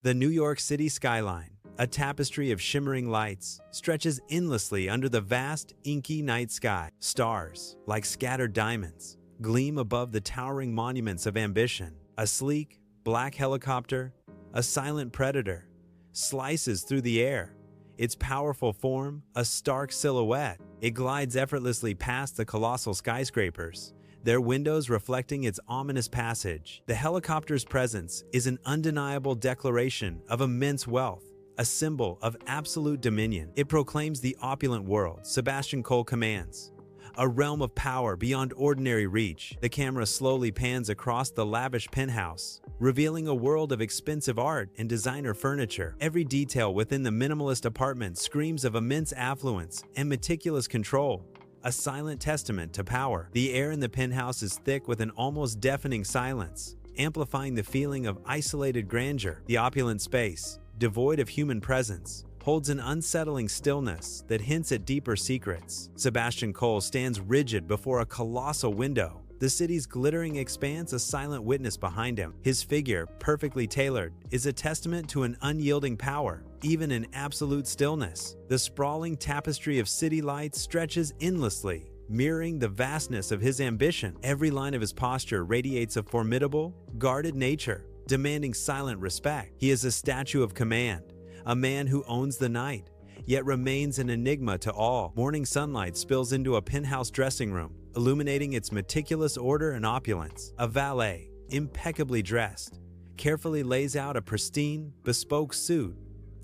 The New York City skyline, a tapestry of shimmering lights, stretches endlessly under the vast, inky night sky. Stars, like scattered diamonds, gleam above the towering monuments of ambition. A sleek, black helicopter, a silent predator, slices through the air. Its powerful form, a stark silhouette, it glides effortlessly past the colossal skyscrapers, their windows reflecting its ominous passage. The helicopter's presence is an undeniable declaration of immense wealth, a symbol of absolute dominion. It proclaims the opulent world Sebastian Cole commands, a realm of power beyond ordinary reach. The camera slowly pans across the lavish penthouse, revealing a world of expensive art and designer furniture. Every detail within the minimalist apartment screams of immense affluence and meticulous control, a silent testament to power. The air in the penthouse is thick with an almost deafening silence, amplifying the feeling of isolated grandeur. The opulent space, devoid of human presence, holds an unsettling stillness that hints at deeper secrets. Sebastian Cole stands rigid before a colossal window, the city's glittering expanse a silent witness behind him. His figure, perfectly tailored, is a testament to an unyielding power, even in absolute stillness. The sprawling tapestry of city lights stretches endlessly, mirroring the vastness of his ambition. Every line of his posture radiates a formidable, guarded nature, demanding silent respect. He is a statue of command, a man who owns the night, yet remains an enigma to all. Morning sunlight spills into a penthouse dressing room, illuminating its meticulous order and opulence. A valet, impeccably dressed, carefully lays out a pristine, bespoke suit,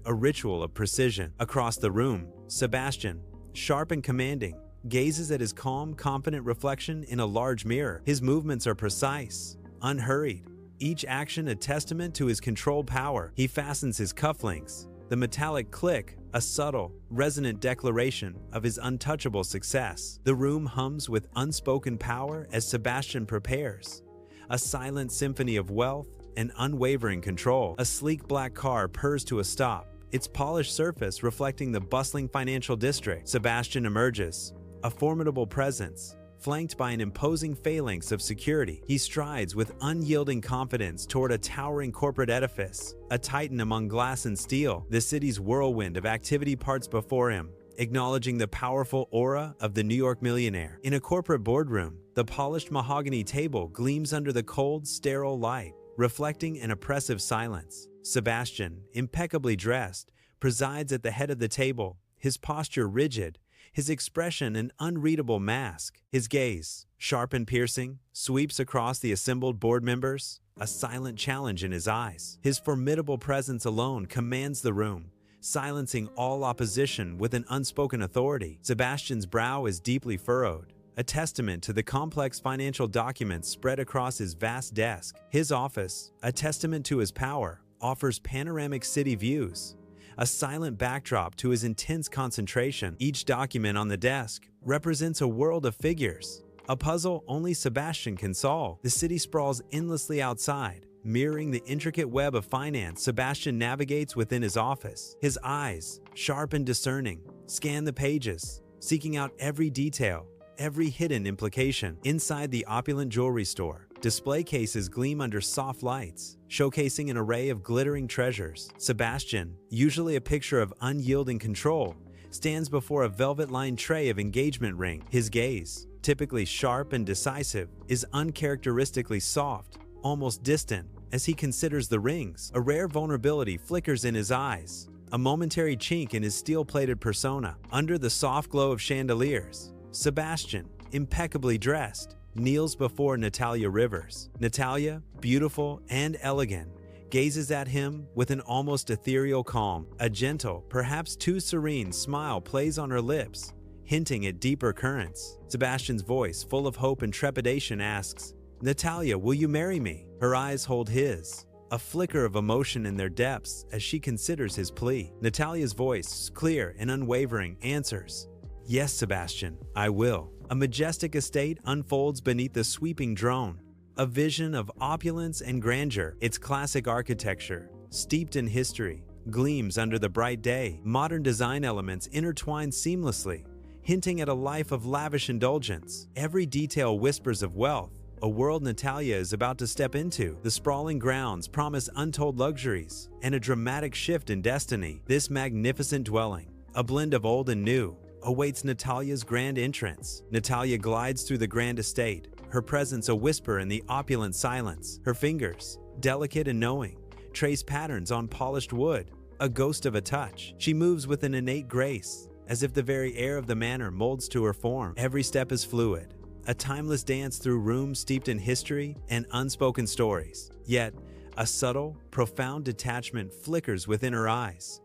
a ritual of precision. Across the room, Sebastian, sharp and commanding, gazes at his calm, confident reflection in a large mirror. His movements are precise, unhurried, each action a testament to his controlled power. He fastens his cufflinks, the metallic click, a subtle, resonant declaration of his untouchable success. The room hums with unspoken power as Sebastian prepares, a silent symphony of wealth and unwavering control. A sleek black car purrs to a stop, its polished surface reflecting the bustling financial district. Sebastian emerges, a formidable presence, flanked by an imposing phalanx of security. He strides with unyielding confidence toward a towering corporate edifice, a titan among glass and steel. The city's whirlwind of activity parts before him, acknowledging the powerful aura of the New York millionaire. In a corporate boardroom, the polished mahogany table gleams under the cold, sterile light, reflecting an oppressive silence. Sebastian, impeccably dressed, presides at the head of the table, his posture rigid, his expression an unreadable mask. His gaze, sharp and piercing, sweeps across the assembled board members, a silent challenge in his eyes. His formidable presence alone commands the room, silencing all opposition with an unspoken authority. Sebastian's brow is deeply furrowed, a testament to the complex financial documents spread across his vast desk. His office, a testament to his power, offers panoramic city views, a silent backdrop to his intense concentration. Each document on the desk represents a world of figures, a puzzle only Sebastian can solve. The city sprawls endlessly outside, mirroring the intricate web of finance Sebastian navigates within his office. His eyes, sharp and discerning, scan the pages, seeking out every detail, every hidden implication. Inside the opulent jewelry store, display cases gleam under soft lights, showcasing an array of glittering treasures. Sebastian, usually a picture of unyielding control, stands before a velvet-lined tray of engagement ring. His gaze, typically sharp and decisive, is uncharacteristically soft, almost distant, as he considers the rings. A rare vulnerability flickers in his eyes, a momentary chink in his steel-plated persona. Under the soft glow of chandeliers, Sebastian, impeccably dressed, kneels before Natalia Rivers. Natalia, beautiful and elegant, gazes at him with an almost ethereal calm. A gentle, perhaps too serene smile plays on her lips, hinting at deeper currents. Sebastian's voice, full of hope and trepidation, asks, "Natalia, will you marry me?" Her eyes hold his, a flicker of emotion in their depths as she considers his plea. Natalia's voice, clear and unwavering, answers, "Yes, Sebastian, I will." A majestic estate unfolds beneath the sweeping drone, a vision of opulence and grandeur. Its classic architecture, steeped in history, gleams under the bright day. Modern design elements intertwine seamlessly, hinting at a life of lavish indulgence. Every detail whispers of wealth, a world Natalia is about to step into. The sprawling grounds promise untold luxuries and a dramatic shift in destiny. This magnificent dwelling, a blend of old and new, awaits Natalia's grand entrance. Natalia glides through the grand estate, her presence a whisper in the opulent silence. Her fingers, delicate and knowing, trace patterns on polished wood, a ghost of a touch. She moves with an innate grace, as if the very air of the manor molds to her form. Every step is fluid, a timeless dance through rooms steeped in history and unspoken stories. Yet, a subtle, profound detachment flickers within her eyes,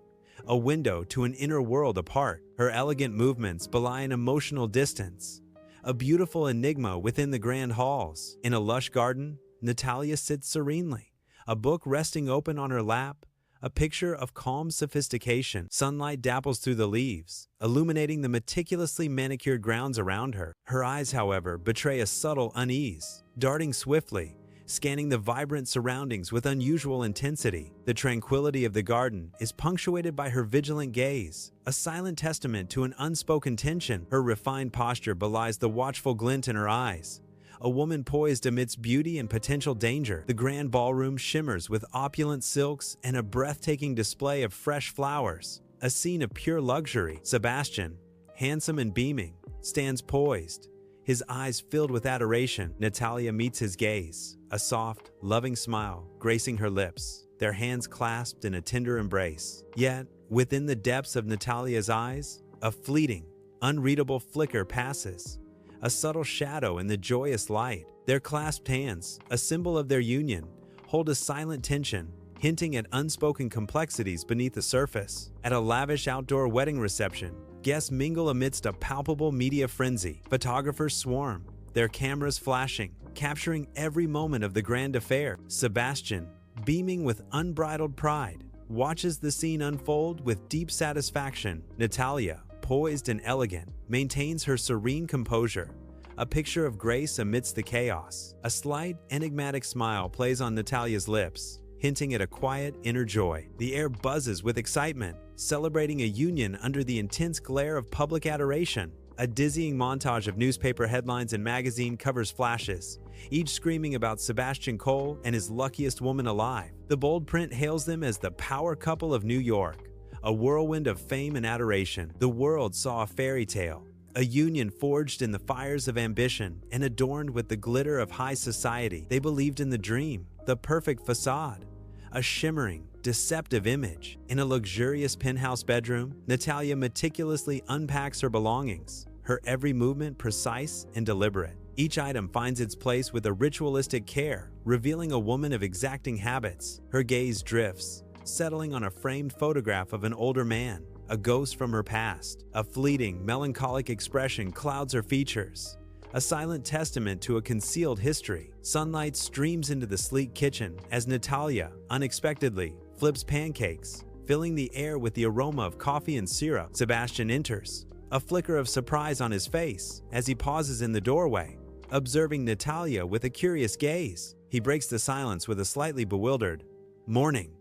a window to an inner world apart. Her elegant movements belie an emotional distance, a beautiful enigma within the grand halls. In a lush garden, Natalia sits serenely, a book resting open on her lap, a picture of calm sophistication. Sunlight dapples through the leaves, illuminating the meticulously manicured grounds around her. Her eyes, however, betray a subtle unease, darting swiftly, scanning the vibrant surroundings with unusual intensity. The tranquility of the garden is punctuated by her vigilant gaze, a silent testament to an unspoken tension. Her refined posture belies the watchful glint in her eyes, a woman poised amidst beauty and potential danger. The grand ballroom shimmers with opulent silks and a breathtaking display of fresh flowers, a scene of pure luxury. Sebastian, handsome and beaming, stands poised, his eyes filled with adoration. Natalia meets his gaze, a soft, loving smile gracing her lips, their hands clasped in a tender embrace. Yet, within the depths of Natalia's eyes, a fleeting, unreadable flicker passes, a subtle shadow in the joyous light. Their clasped hands, a symbol of their union, hold a silent tension, hinting at unspoken complexities beneath the surface. At a lavish outdoor wedding reception, guests mingle amidst a palpable media frenzy. Photographers swarm, their cameras flashing, capturing every moment of the grand affair. Sebastian, beaming with unbridled pride, watches the scene unfold with deep satisfaction. Natalia, poised and elegant, maintains her serene composure, a picture of grace amidst the chaos. A slight, enigmatic smile plays on Natalia's lips, hinting at a quiet inner joy. The air buzzes with excitement, celebrating a union under the intense glare of public adoration. A dizzying montage of newspaper headlines and magazine covers flashes, each screaming about Sebastian Cole and his luckiest woman alive. The bold print hails them as the power couple of New York, a whirlwind of fame and adoration. The world saw a fairy tale, a union forged in the fires of ambition and adorned with the glitter of high society. They believed in the dream, the perfect facade, a shimmering, deceptive image. In a luxurious penthouse bedroom, Natalia meticulously unpacks her belongings, her every movement precise and deliberate. Each item finds its place with a ritualistic care, revealing a woman of exacting habits. Her gaze drifts, settling on a framed photograph of an older man, a ghost from her past. A fleeting, melancholic expression clouds her features, a silent testament to a concealed history. Sunlight streams into the sleek kitchen as Natalia, unexpectedly, flips pancakes, filling the air with the aroma of coffee and syrup. Sebastian enters, a flicker of surprise on his face as he pauses in the doorway, observing Natalia with a curious gaze. He breaks the silence with a slightly bewildered, "Morning.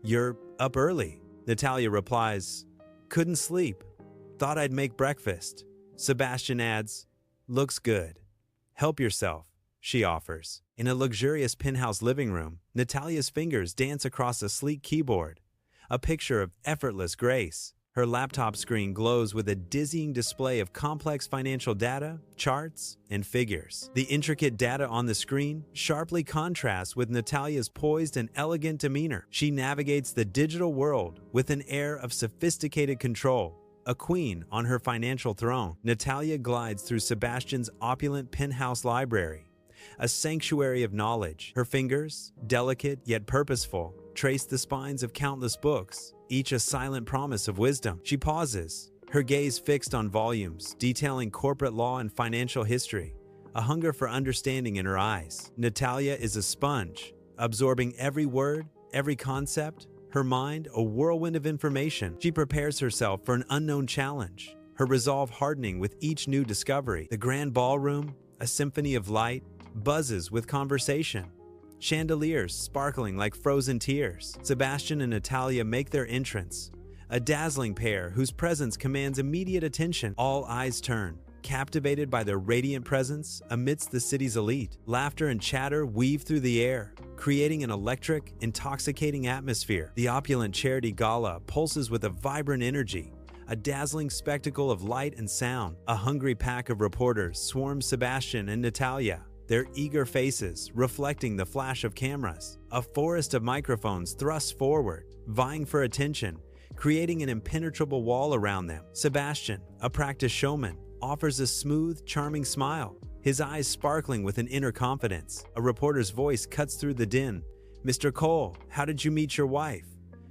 You're up early." Natalia replies, "Couldn't sleep. Thought I'd make breakfast." Sebastian adds, "Looks good. Help yourself," she offers. In a luxurious penthouse living room, Natalia's fingers dance across a sleek keyboard, a picture of effortless grace. Her laptop screen glows with a dizzying display of complex financial data, charts, and figures. The intricate data on the screen sharply contrasts with Natalia's poised and elegant demeanor. She navigates the digital world with an air of sophisticated control, a queen on her financial throne. Natalia glides through Sebastian's opulent penthouse library, a sanctuary of knowledge. Her fingers, delicate yet purposeful, trace the spines of countless books, each a silent promise of wisdom. She pauses, her gaze fixed on volumes detailing corporate law and financial history, a hunger for understanding in her eyes. Natalia is a sponge, absorbing every word, every concept, her mind a whirlwind of information. She prepares herself for an unknown challenge, her resolve hardening with each new discovery. The grand ballroom, a symphony of light, buzzes with conversation, chandeliers sparkling like frozen tears. Sebastian and Natalia make their entrance, a dazzling pair whose presence commands immediate attention. All eyes turn, captivated by their radiant presence amidst the city's elite. Laughter and chatter weave through the air, creating an electric, intoxicating atmosphere. The opulent charity gala pulses with a vibrant energy, a dazzling spectacle of light and sound. A hungry pack of reporters swarm Sebastian and Natalia, their eager faces reflecting the flash of cameras. A forest of microphones thrusts forward, vying for attention, creating an impenetrable wall around them. Sebastian, a practiced showman, offers a smooth, charming smile, his eyes sparkling with an inner confidence. A reporter's voice cuts through the din. "Mr. Cole, how did you meet your wife?"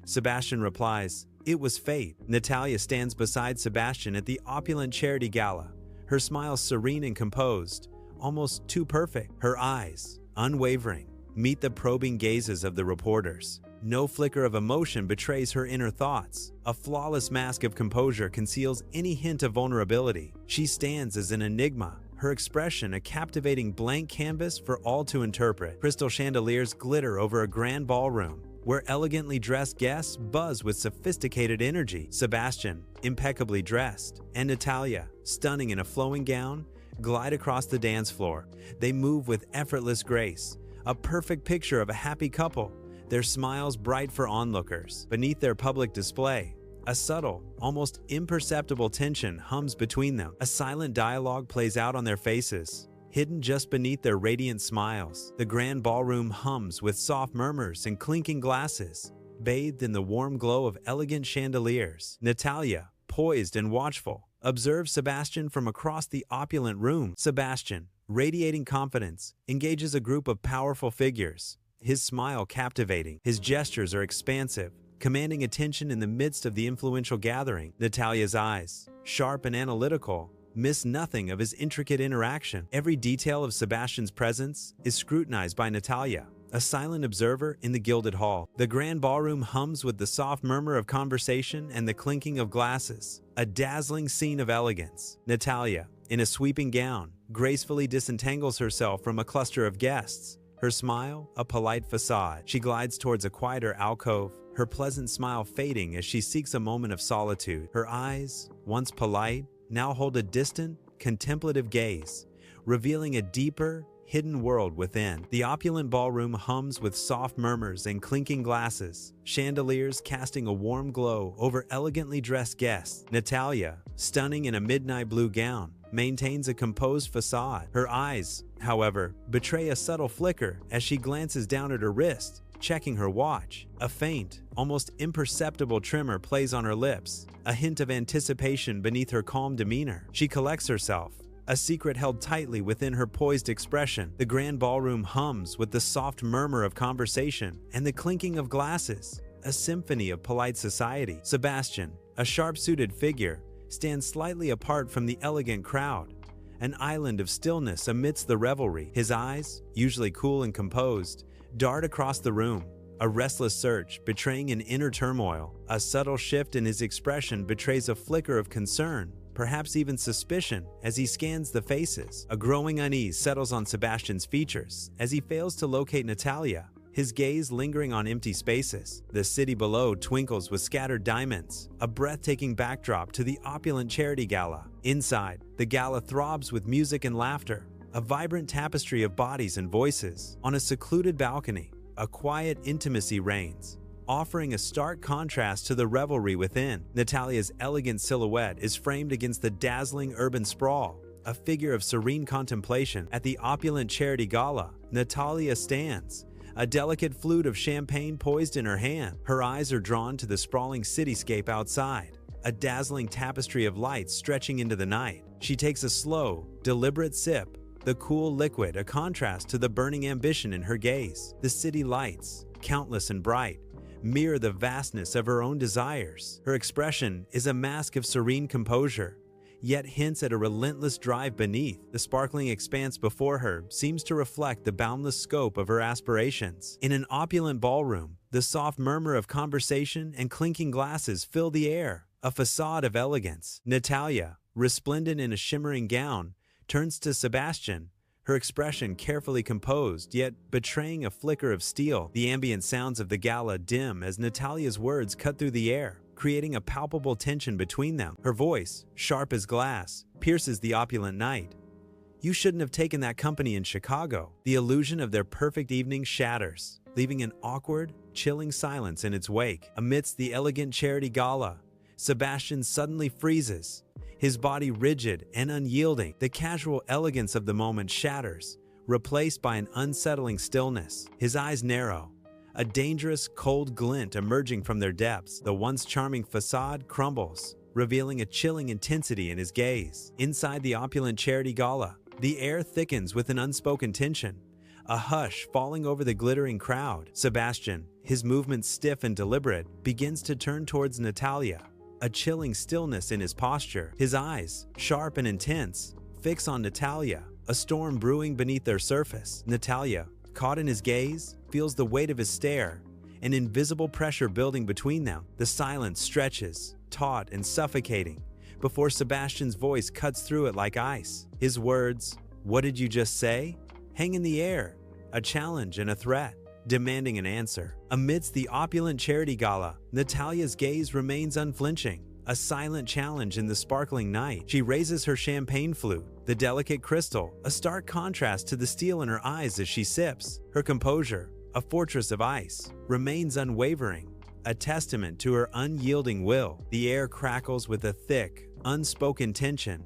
Sebastian replies, "It was fate." Natalia stands beside Sebastian at the opulent charity gala, her smile serene and composed, almost too perfect. Her eyes, unwavering, meet the probing gazes of the reporters. No flicker of emotion betrays her inner thoughts. A flawless mask of composure conceals any hint of vulnerability. She stands as an enigma, her expression a captivating blank canvas for all to interpret. Crystal chandeliers glitter over a grand ballroom, where elegantly dressed guests buzz with sophisticated energy. Sebastian, impeccably dressed, and Natalia, stunning in a flowing gown, glide across the dance floor. They move with effortless grace, a perfect picture of a happy couple, their smiles bright for onlookers. Beneath their public display, a subtle, almost imperceptible tension hums between them. A silent dialogue plays out on their faces, hidden just beneath their radiant smiles. The grand ballroom hums with soft murmurs and clinking glasses, bathed in the warm glow of elegant chandeliers. Natalia, poised and watchful, observes Sebastian from across the opulent room. Sebastian, radiating confidence, engages a group of powerful figures, his smile captivating. His gestures are expansive, commanding attention in the midst of the influential gathering. Natalia's eyes, sharp and analytical, miss nothing of his intricate interaction. Every detail of Sebastian's presence is scrutinized by Natalia, a silent observer in the gilded hall. The grand ballroom hums with the soft murmur of conversation and the clinking of glasses, a dazzling scene of elegance. Natalia, in a sweeping gown, gracefully disentangles herself from a cluster of guests, her smile a polite facade. She glides towards a quieter alcove, her pleasant smile fading as she seeks a moment of solitude. Her eyes, once polite, now hold a distant, contemplative gaze, revealing a deeper, hidden world within. The opulent ballroom hums with soft murmurs and clinking glasses, chandeliers casting a warm glow over elegantly dressed guests. Natalia, stunning in a midnight blue gown, maintains a composed facade. Her eyes, however, betray a subtle flicker as she glances down at her wrist, checking her watch. A faint, almost imperceptible tremor plays on her lips, a hint of anticipation beneath her calm demeanor. She collects herself, a secret held tightly within her poised expression. The grand ballroom hums with the soft murmur of conversation and the clinking of glasses, a symphony of polite society. Sebastian, a sharp-suited figure, stands slightly apart from the elegant crowd, an island of stillness amidst the revelry. His eyes, usually cool and composed, dart across the room, a restless search betraying an inner turmoil. A subtle shift in his expression betrays a flicker of concern, perhaps even suspicion, as he scans the faces. A growing unease settles on Sebastian's features as he fails to locate Natalia, his gaze lingering on empty spaces. The city below twinkles with scattered diamonds, a breathtaking backdrop to the opulent charity gala. Inside, the gala throbs with music and laughter, a vibrant tapestry of bodies and voices. On a secluded balcony, a quiet intimacy reigns, offering a stark contrast to the revelry within. Natalia's elegant silhouette is framed against the dazzling urban sprawl, a figure of serene contemplation. At the opulent charity gala, Natalia stands, a delicate flute of champagne poised in her hand. Her eyes are drawn to the sprawling cityscape outside, a dazzling tapestry of lights stretching into the night. She takes a slow, deliberate sip, the cool liquid a contrast to the burning ambition in her gaze. The city lights, countless and bright, mirror the vastness of her own desires. Her expression is a mask of serene composure, yet hints at a relentless drive beneath. The sparkling expanse before her seems to reflect the boundless scope of her aspirations. In an opulent ballroom, the soft murmur of conversation and clinking glasses fill the air, a facade of elegance. Natalia, resplendent in a shimmering gown, turns to Sebastian, her expression carefully composed, yet betraying a flicker of steel. The ambient sounds of the gala dim as Natalia's words cut through the air, creating a palpable tension between them. Her voice, sharp as glass, pierces the opulent knight. You shouldn't have taken that company in Chicago. The illusion of their perfect evening shatters, leaving an awkward, chilling silence in its wake. Amidst the elegant charity gala, Sebastian suddenly freezes, his body rigid and unyielding. The casual elegance of the moment shatters, replaced by an unsettling stillness. His eyes narrow, a dangerous, cold glint emerging from their depths. The once charming facade crumbles, revealing a chilling intensity in his gaze. Inside the opulent charity gala, the air thickens with an unspoken tension, a hush falling over the glittering crowd. Sebastian, his movements stiff and deliberate, begins to turn towards Natalia, a chilling stillness in his posture. His eyes, sharp and intense, fix on Natalia, a storm brewing beneath their surface. Natalia, caught in his gaze, feels the weight of his stare, an invisible pressure building between them. The silence stretches, taut and suffocating, before Sebastian's voice cuts through it like ice. His words, "What did you just say?" hang in the air, a challenge and a threat, demanding an answer. Amidst the opulent charity gala, Natalia's gaze remains unflinching, a silent challenge in the sparkling night. She raises her champagne flute, the delicate crystal, a stark contrast to the steel in her eyes as she sips. Her composure, a fortress of ice, remains unwavering, a testament to her unyielding will. The air crackles with a thick, unspoken tension,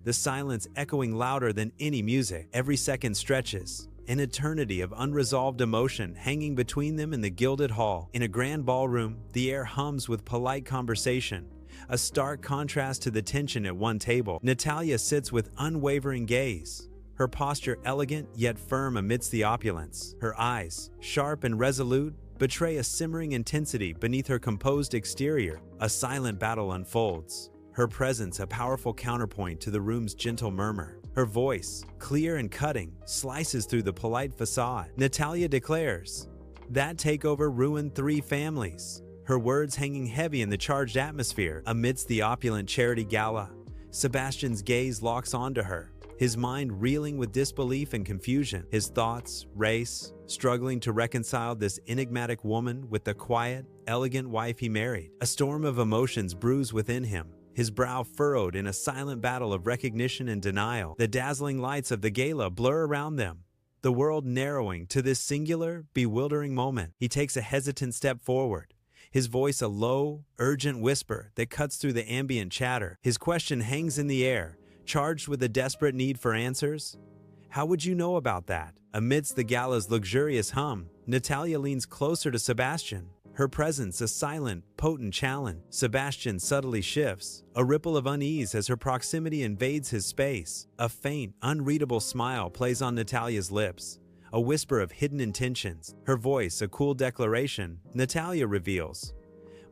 the silence echoing louder than any music. Every second stretches, an eternity of unresolved emotion hanging between them in the gilded hall. In a grand ballroom, the air hums with polite conversation, a stark contrast to the tension at one table. Natalia sits with unwavering gaze, her posture elegant yet firm amidst the opulence. Her eyes, sharp and resolute, betray a simmering intensity beneath her composed exterior. A silent battle unfolds, her presence a powerful counterpoint to the room's gentle murmur. Her voice, clear and cutting, slices through the polite facade. Natalia declares, "That takeover ruined 3 families." Her words hanging heavy in the charged atmosphere. Amidst the opulent charity gala, Sebastian's gaze locks onto her, his mind reeling with disbelief and confusion. His thoughts race, struggling to reconcile this enigmatic woman with the quiet, elegant wife he married. A storm of emotions brews within him, his brow furrowed in a silent battle of recognition and denial. The dazzling lights of the gala blur around them, the world narrowing to this singular, bewildering moment. He takes a hesitant step forward, his voice a low, urgent whisper that cuts through the ambient chatter. His question hangs in the air, charged with a desperate need for answers. "How would you know about that?" Amidst the gala's luxurious hum, Natalia leans closer to Sebastian, her presence a silent, potent challenge. Sebastian subtly shifts, a ripple of unease as her proximity invades his space. A faint, unreadable smile plays on Natalia's lips, a whisper of hidden intentions. Her voice a cool declaration. Natalia reveals,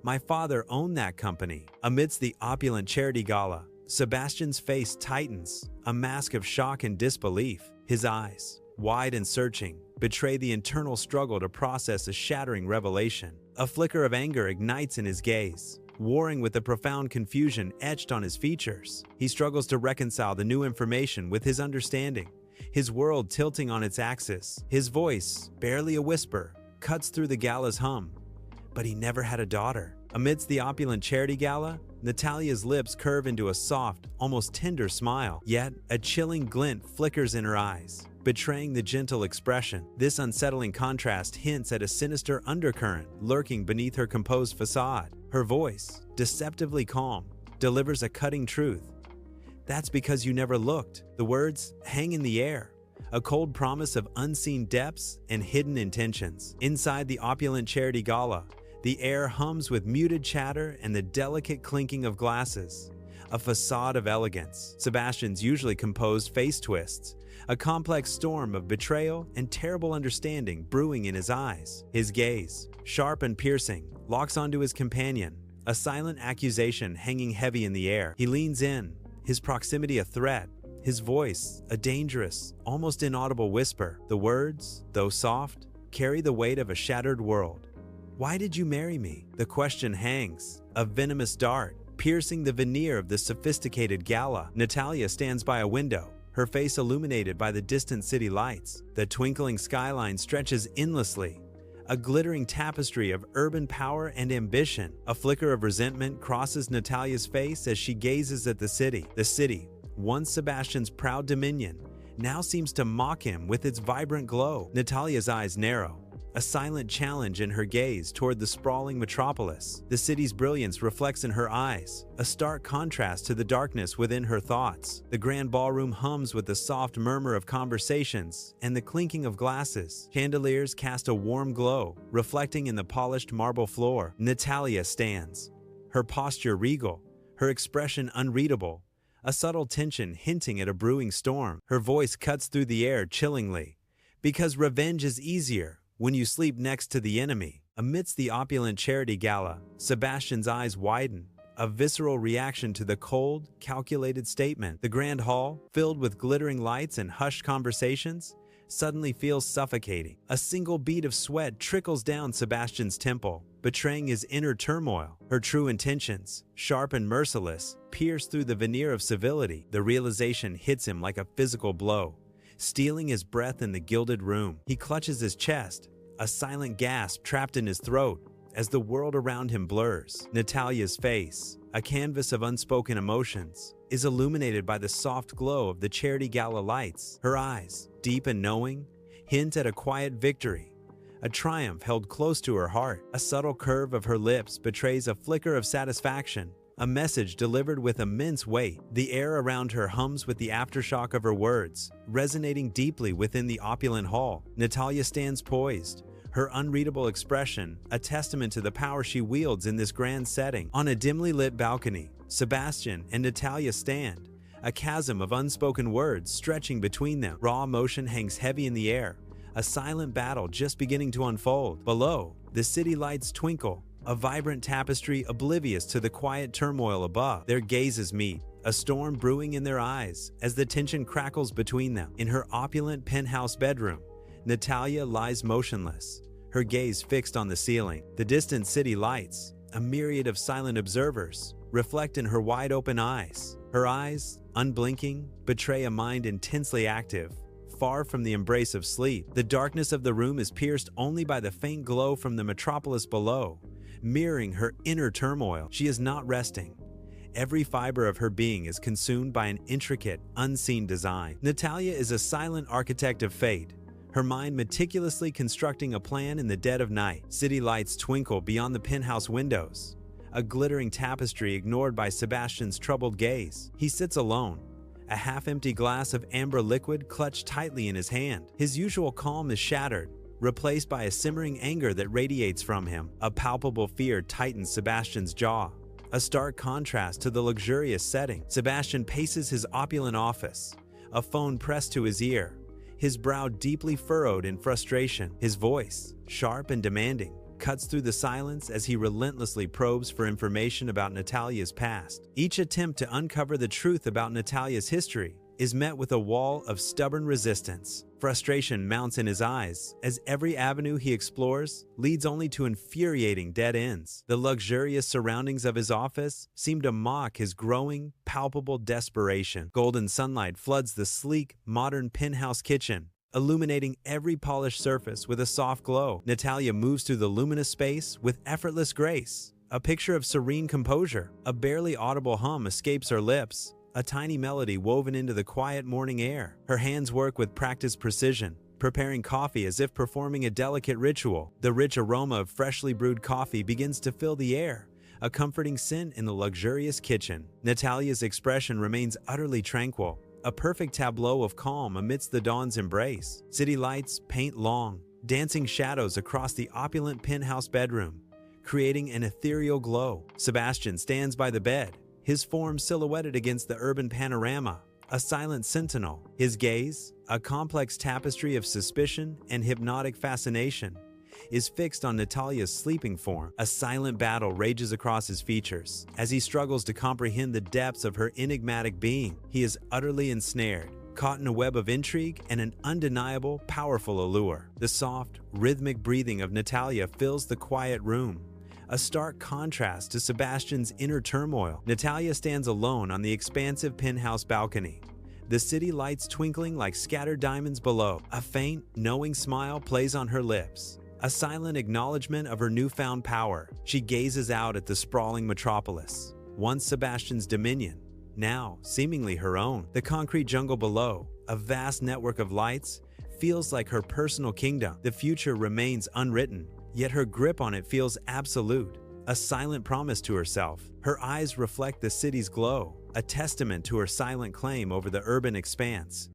"My father owned that company." Amidst the opulent charity gala, Sebastian's face tightens, a mask of shock and disbelief. His eyes, wide and searching, betray the internal struggle to process a shattering revelation. A flicker of anger ignites in his gaze, warring with the profound confusion etched on his features. He struggles to reconcile the new information with his understanding, his world tilting on its axis. His voice, barely a whisper, cuts through the gala's hum. But he never had a daughter. Amidst the opulent charity gala, Natalia's lips curve into a soft, almost tender smile. Yet, a chilling glint flickers in her eyes, betraying the gentle expression. This unsettling contrast hints at a sinister undercurrent lurking beneath her composed facade. Her voice, deceptively calm, delivers a cutting truth. "That's because you never looked." The words hang in the air, a cold promise of unseen depths and hidden intentions. Inside the opulent charity gala, the air hums with muted chatter and the delicate clinking of glasses, a facade of elegance. Sebastian's usually composed face twists, a complex storm of betrayal and terrible understanding brewing in his eyes. His gaze, sharp and piercing, locks onto his companion, a silent accusation hanging heavy in the air. He leans in, his proximity a threat, his voice a dangerous, almost inaudible whisper. The words, though soft, carry the weight of a shattered world. "Why did you marry me?" The question hangs, a venomous dart, piercing the veneer of the sophisticated gala. Natalia stands by a window, her face illuminated by the distant city lights. The twinkling skyline stretches endlessly, a glittering tapestry of urban power and ambition. A flicker of resentment crosses Natalia's face as she gazes at the city. The city, once Sebastian's proud dominion, now seems to mock him with its vibrant glow. Natalia's eyes narrow, a silent challenge in her gaze toward the sprawling metropolis. The city's brilliance reflects in her eyes, a stark contrast to the darkness within her thoughts. The grand ballroom hums with the soft murmur of conversations and the clinking of glasses. Chandeliers cast a warm glow, reflecting in the polished marble floor. Natalia stands, her posture regal, her expression unreadable, a subtle tension hinting at a brewing storm. Her voice cuts through the air chillingly. Because revenge is easier when you sleep next to the enemy. Amidst the opulent charity gala, Sebastian's eyes widen, a visceral reaction to the cold, calculated statement. The grand hall, filled with glittering lights and hushed conversations, suddenly feels suffocating. A single bead of sweat trickles down Sebastian's temple, betraying his inner turmoil. Her true intentions, sharp and merciless, pierce through the veneer of civility. The realization hits him like a physical blow, stealing his breath in the gilded room. He clutches his chest, a silent gasp trapped in his throat as the world around him blurs. Natalia's face, a canvas of unspoken emotions, is illuminated by the soft glow of the charity gala lights. Her eyes, deep and knowing, hint at a quiet victory, a triumph held close to her heart. A subtle curve of her lips betrays a flicker of satisfaction, a message delivered with immense weight. The air around her hums with the aftershock of her words, resonating deeply within the opulent hall. Natalia stands poised, her unreadable expression a testament to the power she wields in this grand setting. On a dimly lit balcony, Sebastian and Natalia stand, a chasm of unspoken words stretching between them. Raw emotion hangs heavy in the air, a silent battle just beginning to unfold. Below, the city lights twinkle, a vibrant tapestry oblivious to the quiet turmoil above. Their gazes meet, a storm brewing in their eyes as the tension crackles between them. In her opulent penthouse bedroom, Natalia lies motionless, her gaze fixed on the ceiling. The distant city lights, a myriad of silent observers, reflect in her wide-open eyes. Her eyes, unblinking, betray a mind intensely active, far from the embrace of sleep. The darkness of the room is pierced only by the faint glow from the metropolis below, mirroring her inner turmoil. She is not resting. Every fiber of her being is consumed by an intricate, unseen design. Natalia is a silent architect of fate, her mind meticulously constructing a plan in the dead of night. City lights twinkle beyond the penthouse windows, a glittering tapestry ignored by Sebastian's troubled gaze. He sits alone, a half-empty glass of amber liquid clutched tightly in his hand. His usual calm is shattered, replaced by a simmering anger that radiates from him. A palpable fear tightens Sebastian's jaw, a stark contrast to the luxurious setting. Sebastian paces his opulent office, a phone pressed to his ear, his brow deeply furrowed in frustration. His voice, sharp and demanding, cuts through the silence as he relentlessly probes for information about Natalia's past. Each attempt to uncover the truth about Natalia's history is met with a wall of stubborn resistance. Frustration mounts in his eyes as every avenue he explores leads only to infuriating dead ends. The luxurious surroundings of his office seem to mock his growing, palpable desperation. Golden sunlight floods the sleek, modern penthouse kitchen, illuminating every polished surface with a soft glow. Natalia moves through the luminous space with effortless grace, a picture of serene composure. A barely audible hum escapes her lips, a tiny melody woven into the quiet morning air. Her hands work with practiced precision, preparing coffee as if performing a delicate ritual. The rich aroma of freshly brewed coffee begins to fill the air, a comforting scent in the luxurious kitchen. Natalia's expression remains utterly tranquil, a perfect tableau of calm amidst the dawn's embrace. City lights paint long, dancing shadows across the opulent penthouse bedroom, creating an ethereal glow. Sebastian stands by the bed, his form silhouetted against the urban panorama, a silent sentinel. His gaze, a complex tapestry of suspicion and hypnotic fascination, is fixed on Natalia's sleeping form. A silent battle rages across his features as he struggles to comprehend the depths of her enigmatic being. He is utterly ensnared, caught in a web of intrigue and an undeniable, powerful allure. The soft, rhythmic breathing of Natalia fills the quiet room, a stark contrast to Sebastian's inner turmoil. Natalia stands alone on the expansive penthouse balcony, the city lights twinkling like scattered diamonds below. A faint, knowing smile plays on her lips, a silent acknowledgement of her newfound power. She gazes out at the sprawling metropolis, once Sebastian's dominion, now seemingly her own. The concrete jungle below, a vast network of lights, feels like her personal kingdom. The future remains unwritten, yet her grip on it feels absolute, a silent promise to herself. Her eyes reflect the city's glow, a testament to her silent claim over the urban expanse.